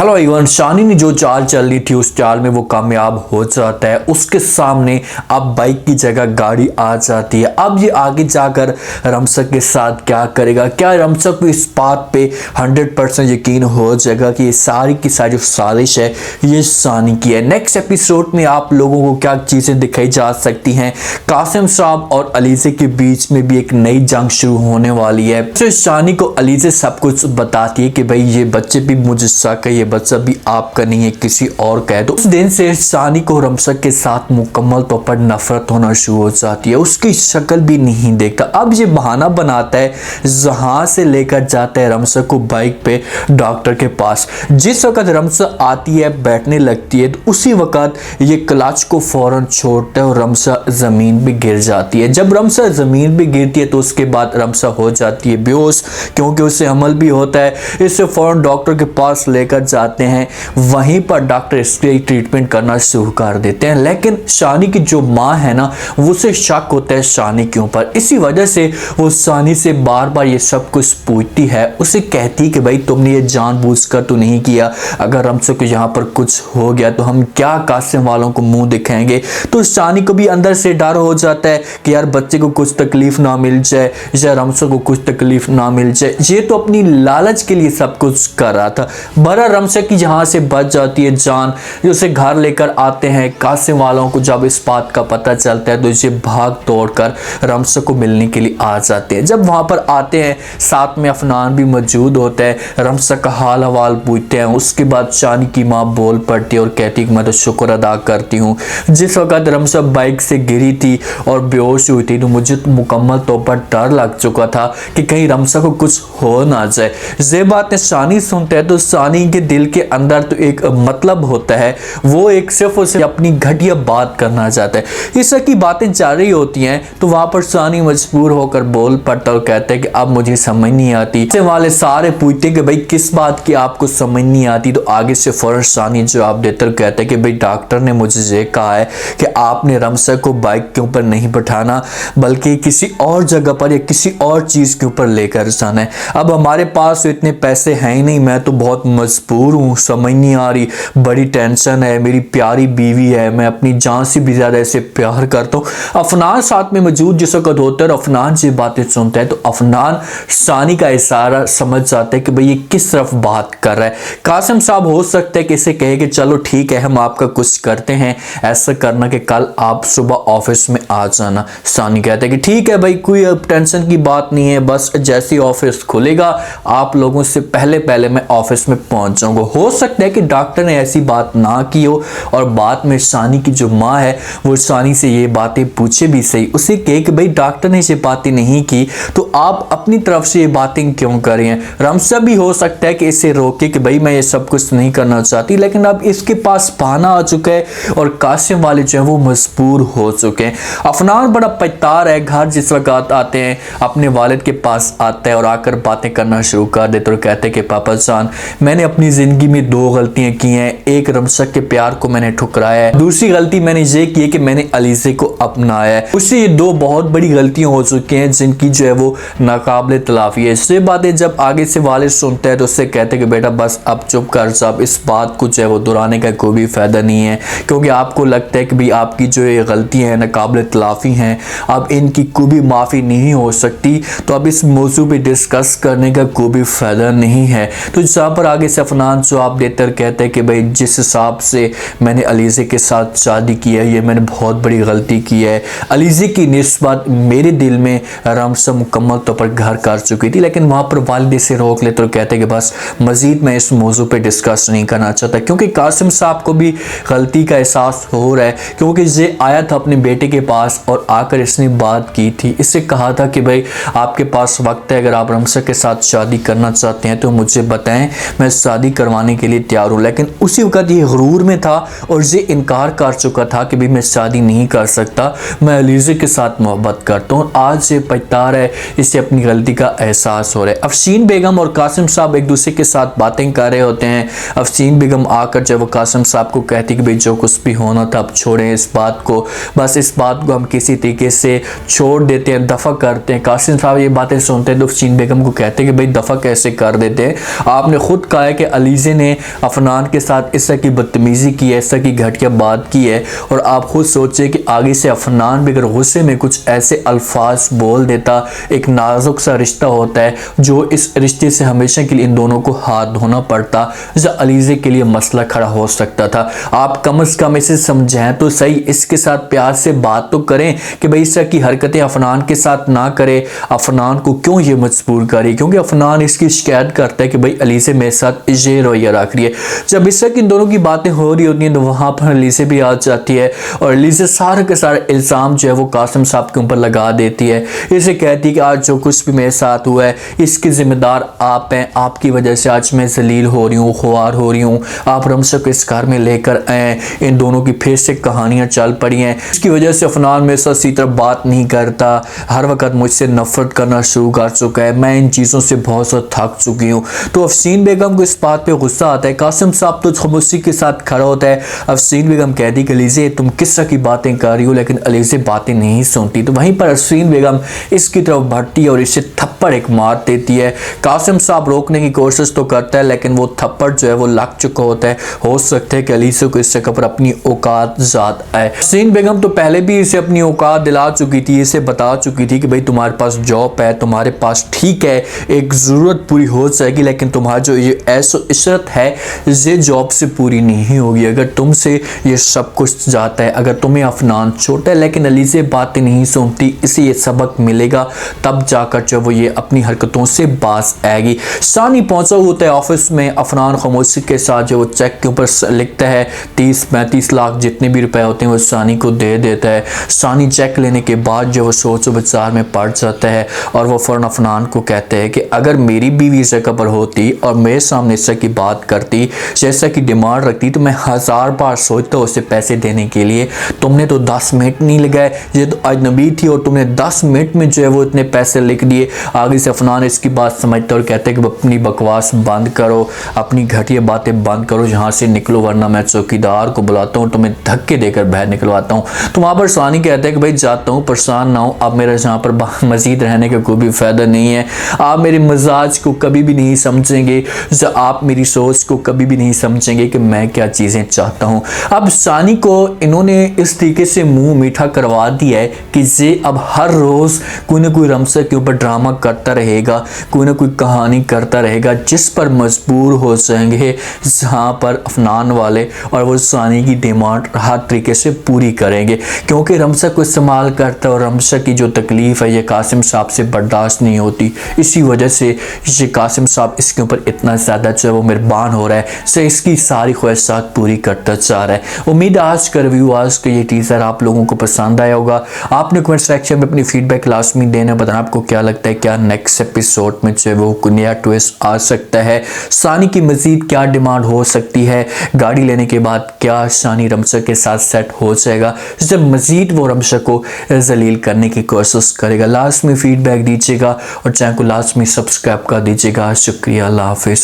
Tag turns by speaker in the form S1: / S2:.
S1: Hello even शानी ने जो चाल चल रही थी उस चाल में वो कामयाब हो जाता है। उसके सामने अब बाइक की जगह गाड़ी आ जाती है। अब ये आगे जाकर रमसक के साथ क्या करेगा? क्या रमसक को इस बात पे 100% यकीन हो जाएगा कि ये सारी की सारी जो साजिश है ये शानी की है? नेक्स्ट एपिसोड में आप लोगों को क्या चीज़ें दिखाई जा सकती हैं? कासिम साहब और अलीज़े के बीच में भी एक नई जंग शुरू होने वाली है। तो शानी को अलीज़े सब कुछ बताती है कि भाई ये बच्चे भी मुझे शक है, ये बच्चा भी आपका नहीं है, किसी और का है। तो उस दिन से शानी को रमसक के साथ मुकम्मल तौर पर नफरत होना शुरू हो जाती है। उसकी शक्ल भी नहीं देखता। अब ये बहाना बनाता है, जहां से लेकर जाता है रमसक को बाइक पे डॉक्टर के पास। जिस वक्त रमसक आती है बैठने लगती है तो उसी वक्त ये क्लच को फौरन छोड़ता है और रमसक जमीन पे गिर जाती है। जब रमसक जमीन पे गिरती है तो उसके बाद रमसक हो जाती है बेहोश, क्योंकि उसे अमल भी होता है। इसे फौरन डॉक्टर के पास लेकर जाते हैं। वहीं पर डॉक्टर इसके ट्रीटमेंट करना शुरू कर देते हैं। लेकिन शानी की जो माँ है ना, उसे शक होता है शानी के ऊपर। इसी वजह से वो शानी से बार बार ये सब कुछ पूछती है। उसे कहती कि भाई तुमने ये जानबूझकर तो नहीं किया, अगर रमसक को यहाँ पर कुछ हो गया तो हम क्या कासिम वालों को मुंह दिखाएंगे? तो शानी को भी अंदर से डर हो जाता है कि यार बच्चे को कुछ तकलीफ ना मिल जाए या रमसक को कुछ तकलीफ ना मिल जाए। ये तो अपनी लालच के लिए सब कुछ कर रहा था। बड़ा रमसक की जहां से बच जाती है जान, जो उसे घर लेकर आते हैं। कासिम वालों को जब इस बात का पता चलता है तो इसे भाग तोड़कर रमसक को मिलने के लिए आ जाते हैं। जब वहां पर आते हैं साथ में अफनान भी मौजूद होता है। रमसक का हाल हवाल पूछते हैं। उसके बाद शानी की माँ बोल पड़ती है और कहती कि मैं तो शुक्र अदा करती हूँ। जिस वक्त रमसक बाइक से गिरी थी और बेहोश हुई थी तो मुझे तो मुकम्मल तौर पर डर लग चुका था कि कहीं रमसक को कुछ हो ना जाए। ये बातें शानी सुनते हैं तो शानी के दिल के अंदर तो एक मतलब होता है, वो एक सिर्फ उसे अपनी घटिया बात करना चाहता है। इस तरह की बातें चल रही होती हैं तो वहां पर शानी मजबूर होकर बोल पड़ता और कहता है कि अब मुझे समझ नहीं आती। से वाले सारे पूछते कि भाई किस बात की आपको समझ नहीं आती? तो आगे से फौरन शानी जवाब देकर कहता है कि भाई डॉक्टर ने मुझे ये कहा है कि आपने रमसक को बाइक के ऊपर नहीं बैठाना बल्कि किसी और जगह पर या किसी और चीज के ऊपर लेकर जाना है। अब हमारे पास तो इतने पैसे हैं ही नहीं, मैं तो बहुत मजबूर हूँ, समझ नहीं आ रही, बड़ी टेंशन है, मेरी प्यारी बीवी है, मैं अपनी जान से भी ज्यादा ऐसे प्यार करता हूँ। अफनान साथ में मौजूद जिस वक्त होता है, अफनान से बातें सुनता है तो अफनान शानी का इशारा समझ जाता है कि भाई ये किस तरफ बात कर रहा है। कासिम साहब हो सकता है कि इसे कहे कि चलो ठीक है हम आपका कुछ करते हैं, ऐसा करना कि कल आप सुबह ऑफिस में आ जाना। शानी कहता है कि ठीक है भाई, कोई टेंशन की बात नहीं है, बस जैसे ऑफिस खुलेगा आप लोगों से पहले पहले मैं ऑफिस में पहुंच जाऊंगा। हो सकता है कि डॉक्टर ने ऐसी बात ना की हो और बाद में शानी की जो माँ है वो शानी से ये बातें पूछे भी सही, उसे कहे कि भाई डॉक्टर ने ये बातें नहीं की तो आप अपनी तरफ से ये बातें क्यों कर रही हैं? रमसक भी हो सकता है कि इसे रोके कि भाई मैं ये सब कुछ नहीं करना चाहती, लेकिन अब इसके पास बहाना आ चुका है और कासिम वाले जो है वो मजबूर हो चुके हैं। अफनान बड़ा पछता है, घर जिस वक्त आते हैं अपने वालिद के पास आता है और आकर बातें करना शुरू कर देते और कहते हैं कि पापा जान मैंने अपनी जिंदगी में दो गलतियां की हैं। एक रमसक के प्यार को मैंने ठुकराया है, दूसरी गलती मैंने ये की है कि मैंने अलीज़े को अपनाया है। उससे ये दो बहुत बड़ी गलतियां हो चुकी हैं जिनकी जो है वो नाकाबिले तलाफी है। इससे बातें जब आगे से वालिद सुनते हैं तो उससे कहते हैं कि बेटा बस अब चुप कर साहब, इस बात को जो है वो दोहराने का कोई भी फायदा नहीं है, क्योंकि आपको लगता है कि भाई आपकी जो ये गलतियां हैं नाकाबिले तलाफी हैं, अब इनकी कोई भी माफ़ी नहीं हो सकती, तो अब इस मौजू पे डिस्कस करने का कोई भी फायदा नहीं है। तो जहाँ पर आगे से अफनान जवाब देकर कहते हैं कि भाई जिस हिसाब से मैंने अलीज़े के साथ शादी की है ये मैंने बहुत बड़ी गलती की है। अलीज़े की निस्बत मेरे दिल में रमसक मुकम्मल तौर पर घर कर चुकी थी, लेकिन वहाँ पर वालिद से रोक लेते और कहते हैं कि बस मज़ीद मैं इस मौजू पे डिस्कस नहीं करना चाहता, क्योंकि कासिम साहब को भी गलती का एहसास हो रहा है, क्योंकि ये आया था अपने बेटे के पास और आकर इसने बात की थी। इससे कहा था कि भाई आपके पास वक्त है, अगर आप रमसक के साथ शादी करना चाहते हैं तो मुझे बताएं, मैं शादी करवाने के लिए तैयार हूँ। लेकिन उसी वक्त ये गुरूर में था और ये इनकार कर चुका था कि भाई मैं शादी नहीं कर सकता, मैं अलीज़े के साथ मोहब्बत करता हूँ। आज ये पछता रहा है, इसे अपनी गलती का एहसास हो रहा है। अफसीन बेगम और कासिम साहब एक दूसरे के साथ बातें कर रहे होते हैं। अफसीन बेगम आकर जब वो कासिम साहब को कहती कि भाई जो कुछ भी होना था अब छोड़ें इस बात को, बस इस बात को हम किसी तरीके से छोड़ देते हैं, दफ़ा करते हैं। कासिम साहब ये बातें सुनते हैं तो अफसीन बेगम को कहते हैं कि भाई दफ़ा कैसे कर देते हैं, आपने खुद कहा है कि अलीज़े ने अफनान के साथ इस तरह की बदतमीज़ी की है, इस तरह की घटिया बात की है। और आप खुद सोचिए कि आगे से अफनान भी अगर गुस्से में कुछ ऐसे अल्फाज बोल देता, एक नाजुक सा रिश्ता होता है जो इस रिश्ते से हमेशा के लिए इन दोनों को हाथ धोना पड़ता, जो अलीज़े के लिए मसला खड़ा हो सकता था। आप कम से कम इसे समझें तो सही, इसके साथ प्यार से बात तो करें कि भाई इस तरह की हरकतें अफनान के साथ ना करे। अफनान को क्यों ये मजबूर करे, क्योंकि अफनान इसकी शिकायत करता है कि भाई अलीज़े मेरे साथ ये रवैया रख रही है। जब इस तरह की इन दोनों की बातें हो रही होती हैं तो वहाँ पर अलीज़े भी आ जाती है और अलीज़े सारा के सारा इल्ज़ाम जो है वो कासिम साहब के ऊपर लगा देती है। इसे कहती है कि आज जो कुछ भी मेरे साथ हुआ है इसके ज़िम्मेदार आप हैं, आपकी वजह से आज मैं जलील हो रही हूँ, खुआर हो रही हूँ। आप रमशा को इस घर में लेकर आए, इन दोनों की फिर से कहानियाँ चल पड़ी हैं। इसकी वजह से अफनान मेरे साथ इसी तरह बात नहीं करता, हर वक्त मुझसे नफरत करना शुरू कर चुका है। मैं इन चीज़ों से बहुत ज़्यादा थक चुकी हूँ। तो अफसीन बेगम को इस बात पे गुस्सा आता है। कासिम साहब तो खामोशी के साथ खड़ा होता है। अफसीन बेगम कहती कि अलीज़े तुम किस तरह की बातें कर रही हो, लेकिन अलीज़े बातें नहीं सुनती। तो वहीं पर अफसीन बेगम इसकी तरफ बढ़ती है और इसे थप्पड़ एक मार देती है। कासिम साहब रोकने की कोशिश तो करता है लेकिन वो थप्पड़ जो है वो लग चुका होता है। हो सकता है कि अलीज़े को इस जगह पर अपनी औकात ज़ात आए। अफसीन बेगम तो पहले भी इसे अपनी औकात दिला चुकी थी, इसे बता चुकी थी कि भाई तुम्हारे पास जॉब है, तुम्हारे पास ठीक है एक ज़रूरत पूरी हो जाएगी, लेकिन तुम्हारा जो ये ऐसो इशरत है ये जॉब से पूरी नहीं होगी। अगर तुमसे ये सब कुछ जाता है, अगर तुम्हें अफनान छोटा है लेकिन अलीज़े बातें नहीं सुनती, इसे ये सबक मिलेगा, तब जाकर जो वो ये अपनी हरकतों से बाज आएगी। सानी पहुंचा होता है ऑफिस में। अफनान खामोशी के साथ जो वो चेक के ऊपर लिखता है 30-35 लाख जितने भी रुपए होते हैं वो सानी को दे देता है। सानी चेक लेने के बाद जो वो सोच विचार में पड़ जाता है और वो फ़ौरन अफनान को कहते हैं कि अगर मेरी बीवी इस जगह पर होती और मेरे सामने इस तरह की बात करती, जैसा की डिमांड रखती, तो मैं 1000 बार सोचता उसे पैसे देने के लिए। तुमने तो 10 मिनट नहीं लगाए, ये तो अजनबी थी और तुमने 10 मिनट में जो है वो इतने पैसे लिख दिए। आगे से अफनान इसकी बात समझता और कहते हैं कि अपनी बकवास बंद करो, अपनी घटिया बातें बंद करो, यहाँ से निकलो वरना मैं चौकीदार को बुलाता हूँ, तुम्हें धक्के देकर बाहर निकलवाता हूँ। तो वहाँ पर सानी कहता है कि भाई जाता हूँ, परेशान ना हो, अब मेरा यहाँ पर मजीद रहने का कोई भी फ़ायदा नहीं है। आप मेरे मिजाज को कभी भी नहीं समझेंगे, आप मेरी सोच को कभी भी नहीं समझेंगे कि मैं क्या चीज़ें चाहता हूँ। अब सानी को इन्होंने इस तरीके से मुंह मीठा करवा दिया है कि ये अब हर रोज़ कोई ना कोई रमशा के ऊपर ड्रामा करता रहेगा, कोई ना कोई कहानी करता रहेगा जिस पर मजबूर हो जाएंगे जहाँ पर अफनान वाले, और वो सानी की डिमांड हर तरीके से पूरी करेंगे। क्योंकि रमशा को इस्तेमाल करता है और रमशा की जो तकलीफ़ है ये कासिम साहब से बर्दाश्त नहीं होती। इसी वजह से ये कासिम साहब इसके ऊपर इतना ज़्यादा जो है वो मेहरबान हो रहा है, से इसकी सारी ख्वाहिशात पूरी करता जा रहा है। उम्मीद है आज का रिव्यू, आज का ये टीज़र आप लोगों को पसंद आया होगा। आपने कमेंट सेक्शन में अपनी फीडबैक लाजमी देना, बताना आपको क्या लगता है, क्या नेक्स्ट एपिसोड में जो है वो कोई नया ट्विस्ट आ सकता है, सानी की मजीद क्या डिमांड हो सकती है, गाड़ी लेने के बाद क्या सानी रमशा के साथ सेट हो जाएगा, जब मजीद वो रमशा को जलील करने की कोशिश करेगा। लास्ट में फीडबैक दीजिएगा और चैनल को लास्ट में सब्सक्राइब कर दीजिएगा। शुक्रिया, अल्लाह हाफिज़।